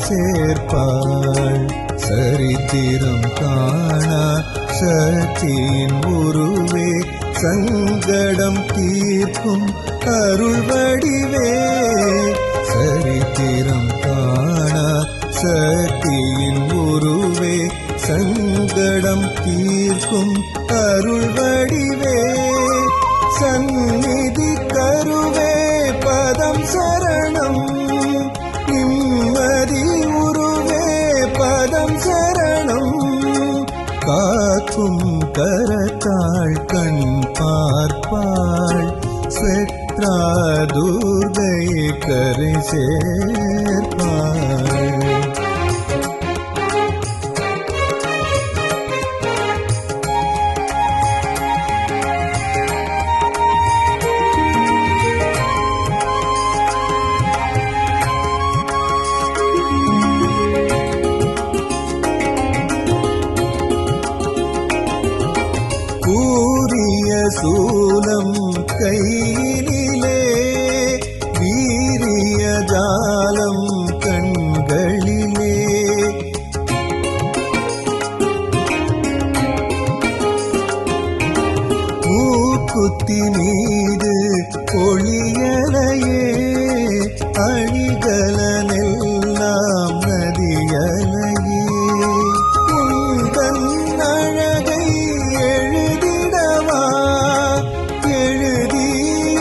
சேர்ப்பாள். சரித்திரம் காணா சக்தியின் உருவே, சங்கடம் தீர்க்கும் அருள் வடிவே. சரித்திரம் காணா சக்தியின் உருவே, சங்கடம் தீர்க்கும் அருள் வடிவே. சந்நிதி கருவே பதம் சரணம், நிம்மதி உருவே பதம் சரணம். காக்கும் கரத்தாள் கண் பார்ப்பாள், ஸ்வெத்ரா துர்கை கரை சேர்ப்பாள். கூரிய சூலம் கையிலே, வீரிய ஜாலம் கண்களிலே. மூக்குத்தி மீது ஒளியலையே, அழிகலனெல்லாம் நதியலையே. உந்தன் அழகை எழுதிடவா, எழுதி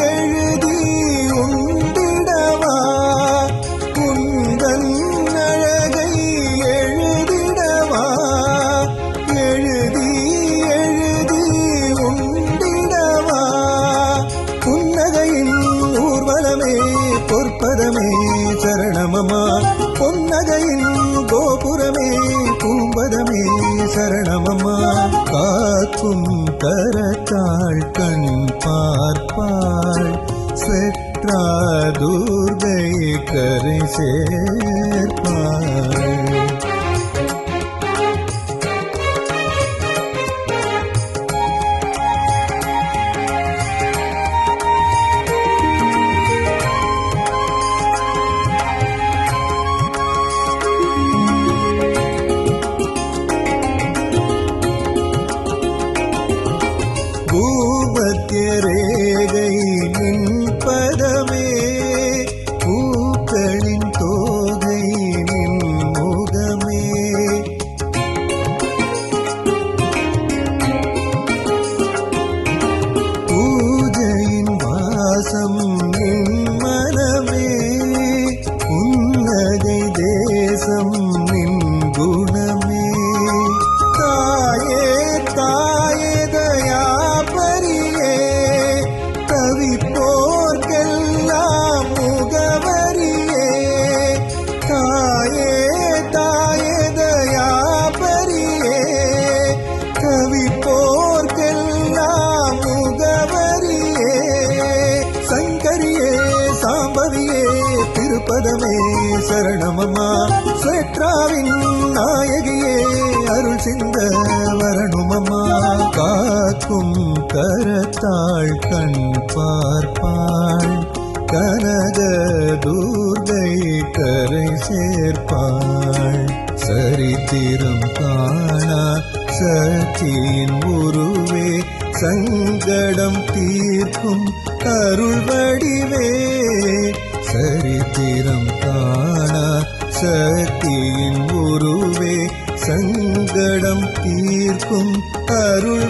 எழுதி உண்டிடவா. உந்தன் அழகை எழுதிடவா, எழுதி எழுதி உண்டிடவா. புன்னகையின் ஊர்வலமே பொற்பதமே சரணமம்மா, பொன்னகையின் கோபுரமே பூம்பதமே சரணமம்மா. காக்கும் கரத்தாள் கண் பார்ப்பாள், ஸ்வெத்ரா துர்கை கரை சேர்ப்பாள். பூமத்திய ரேகை நின்பதமே, பூக்களின் தோகை நின் முகமே. பூஜையின் வாசம் நின் மனமே, புன்னகை தேசம் நின் குணமே. தாயே தாயே தயாபரியே, தவிப்போர்க்கெல்லாம் முகவரியே. தாயே தாயே தயாபரியே, தவிப்போர்க்கெல்லாம் முகவரியே. சங்கரியே சாம்பவியே திருப்பதமே சரணமம்மா, ஸ்வெத்ராவின் நாயகியே அருள் சிந்த வரணுமம்மா. காக்கும் கரத்தாள் கண் பார்ப்பாள், கனக துர்கை கரை சேர்ப்பாள். சரித்திரம் காணா சக்தியின் உருவே, சங்கடம் தீர்க்கும் அருள் வடிவே. சரித்திரம் காணா சக்தியின் உருவே, சங்கடம் தீர்க்கும் அருள்